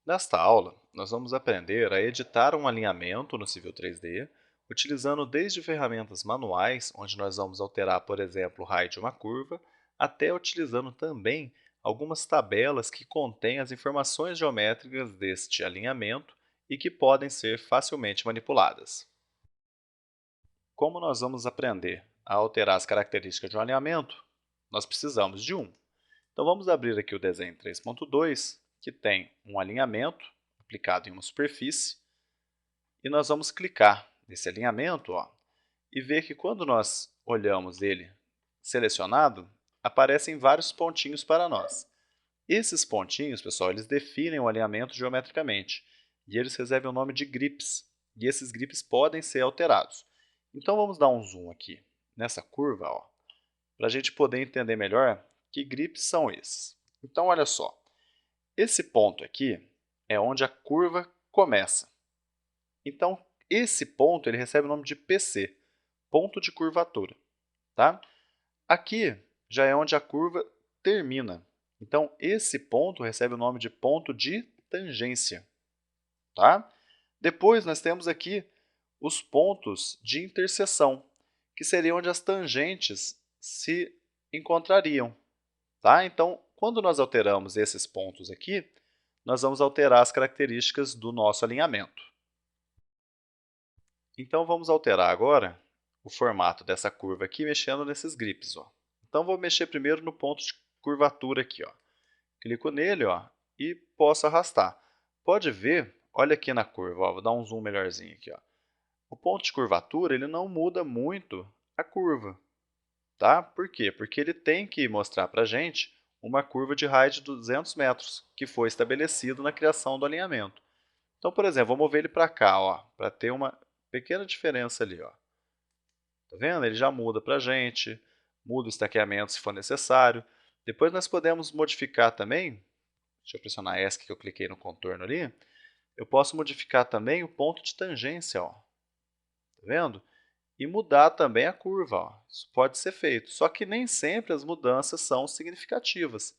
Nesta aula, nós vamos aprender a editar um alinhamento no Civil 3D, utilizando desde ferramentas manuais, onde nós vamos alterar, por exemplo, o raio de uma curva, até utilizando também algumas tabelas que contêm as informações geométricas deste alinhamento e que podem ser facilmente manipuladas. Como nós vamos aprender a alterar as características de um alinhamento? Nós precisamos de um. Então vamos abrir aqui o desenho 3.2, que tem um alinhamento aplicado em uma superfície, e nós vamos clicar nesse alinhamento, e ver que quando nós olhamos ele selecionado, aparecem vários pontinhos para nós. Esses pontinhos, pessoal, eles definem o alinhamento geometricamente, e eles recebem o nome de grips, e esses grips podem ser alterados. Então vamos dar um zoom aqui nessa curva, para a gente poder entender melhor que grips são esses. Então, olha só, esse ponto aqui é onde a curva começa. Então, esse ponto ele recebe o nome de PC, ponto de curvatura. Tá? Aqui já é onde a curva termina. Então, esse ponto recebe o nome de ponto de tangência. Tá? Depois, nós temos aqui os pontos de interseção, que seriam onde as tangentes se encontrariam. Tá? Então, quando nós alteramos esses pontos aqui, nós vamos alterar as características do nosso alinhamento. Então, vamos alterar agora o formato dessa curva aqui, mexendo nesses grips. Então, vou mexer primeiro no ponto de curvatura aqui. Clico nele e posso arrastar. Pode ver, olha aqui na curva, vou dar um zoom melhorzinho aqui. O ponto de curvatura ele não muda muito a curva. Tá? Por quê? Porque ele tem que mostrar para a gente uma curva de raio de 200 metros, que foi estabelecido na criação do alinhamento. Então, por exemplo, vou mover ele para cá, para ter uma pequena diferença ali. Tá vendo? Ele já muda para a gente, muda o estaqueamento se for necessário. Depois nós podemos modificar também, deixa eu pressionar ESC que eu cliquei no contorno ali, eu posso modificar também o ponto de tangência. Tá vendo? E mudar também a curva. Isso pode ser feito, só que nem sempre as mudanças são significativas.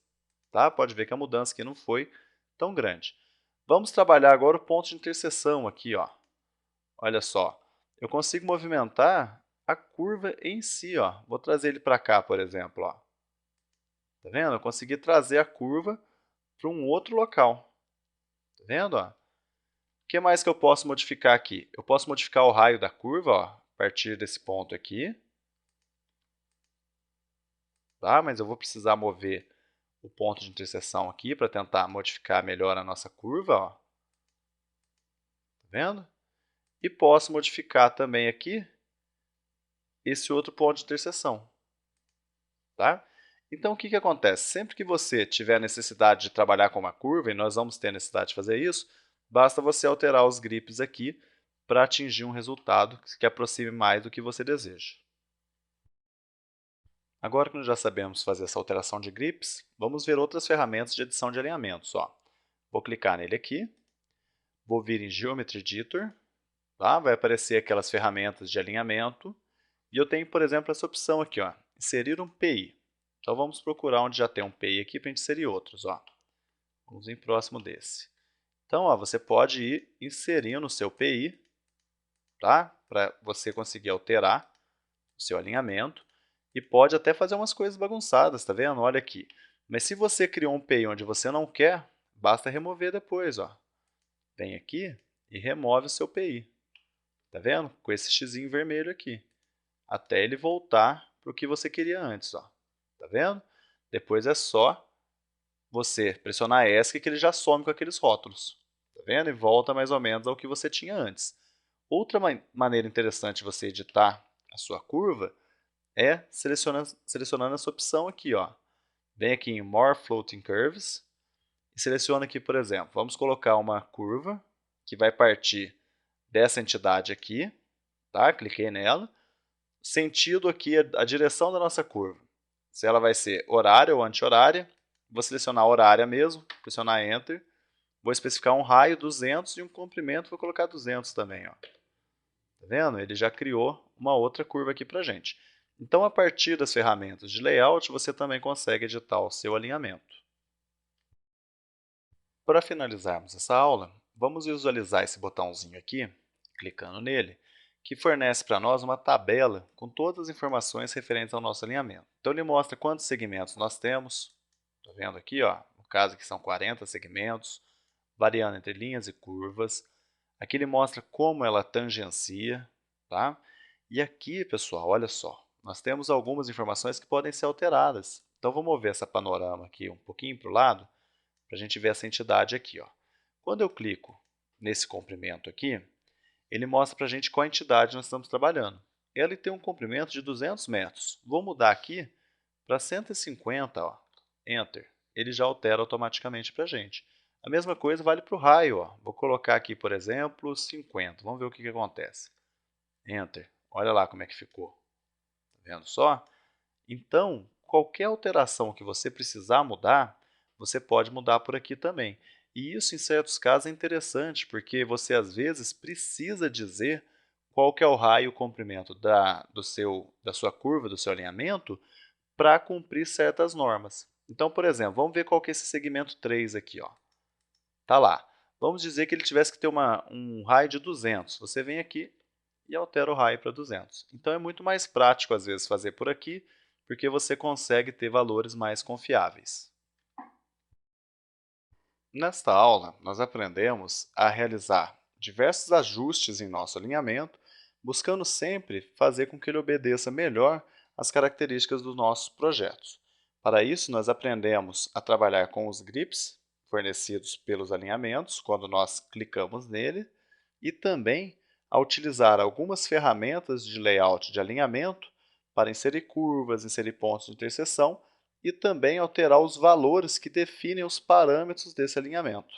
Tá? Pode ver que a mudança aqui não foi tão grande. Vamos trabalhar agora o ponto de interseção aqui. Olha só, eu consigo movimentar a curva em si. Vou trazer ele para cá, por exemplo. Tá vendo? Eu consegui trazer a curva para um outro local. Tá vendo? O que mais que eu posso modificar aqui? Eu posso modificar o raio da curva a partir desse ponto aqui. Tá? Mas eu vou precisar mover o ponto de interseção aqui para tentar modificar melhor a nossa curva. Tá vendo? E posso modificar também aqui esse outro ponto de interseção. Tá? Então, o que acontece? Sempre que você tiver necessidade de trabalhar com uma curva, e nós vamos ter necessidade de fazer isso, basta você alterar os grips aqui para atingir um resultado que aproxime mais do que você deseja. Agora que nós já sabemos fazer essa alteração de grips, vamos ver outras ferramentas de edição de alinhamentos. Vou clicar nele aqui, vou vir em Geometry Editor, tá? Vai aparecer aquelas ferramentas de alinhamento, e eu tenho, por exemplo, essa opção aqui, inserir um PI. Então vamos procurar onde já tem um PI aqui para a gente inserir outros. Vamos vir próximo desse. Então você pode ir inserindo o seu PI, tá? Para você conseguir alterar o seu alinhamento. E pode até fazer umas coisas bagunçadas, tá vendo? Olha aqui. Mas se você criou um PI onde você não quer, basta remover depois. Vem aqui e remove o seu PI. Tá vendo? Com esse xizinho vermelho aqui. Até ele voltar para o que você queria antes. Tá vendo? Depois é só você pressionar ESC que ele já some com aqueles rótulos. Tá vendo? E volta mais ou menos ao que você tinha antes. Outra maneira interessante de você editar a sua curva é selecionando essa opção aqui. Vem aqui em More Floating Curves e seleciona aqui, por exemplo, vamos colocar uma curva que vai partir dessa entidade aqui. Tá? Cliquei nela. Sentido aqui, a direção da nossa curva. Se ela vai ser horária ou anti-horária, vou selecionar horária mesmo, pressionar Enter. Vou especificar um raio 200 e um comprimento, vou colocar 200 também. Tá vendo? Ele já criou uma outra curva aqui para a gente. Então, a partir das ferramentas de layout, você também consegue editar o seu alinhamento. Para finalizarmos essa aula, vamos visualizar esse botãozinho aqui, clicando nele, que fornece para nós uma tabela com todas as informações referentes ao nosso alinhamento. Então ele mostra quantos segmentos nós temos, estou vendo aqui, ó, no caso aqui são 40 segmentos, variando entre linhas e curvas. Aqui ele mostra como ela tangencia, tá? E aqui, pessoal, olha só, nós temos algumas informações que podem ser alteradas. Então vou mover essa panorama aqui um pouquinho para o lado, para a gente ver essa entidade aqui, ó. Quando eu clico nesse comprimento aqui, ele mostra para a gente qual entidade nós estamos trabalhando. Ele tem um comprimento de 200 metros. Vou mudar aqui para 150, ó. Enter. Ele já altera automaticamente para a gente. A mesma coisa vale para o raio. Ó. Vou colocar aqui, por exemplo, 50. Vamos ver o que acontece. Enter. Olha lá como é que ficou. Tá vendo só? Então, qualquer alteração que você precisar mudar, você pode mudar por aqui também. E isso, em certos casos, é interessante, porque você, às vezes, precisa dizer qual que é o raio e o comprimento da sua curva, do seu alinhamento, para cumprir certas normas. Então, por exemplo, vamos ver qual que é esse segmento 3 aqui. Ó. Tá lá. Vamos dizer que ele tivesse que ter um raio de 200. Você vem aqui e altera o raio para 200. Então, é muito mais prático, às vezes, fazer por aqui, porque você consegue ter valores mais confiáveis. Nesta aula, nós aprendemos a realizar diversos ajustes em nosso alinhamento, buscando sempre fazer com que ele obedeça melhor às características dos nossos projetos. Para isso, nós aprendemos a trabalhar com os grips fornecidos pelos alinhamentos, quando nós clicamos nele, e também a utilizar algumas ferramentas de layout de alinhamento para inserir curvas, inserir pontos de interseção e também alterar os valores que definem os parâmetros desse alinhamento.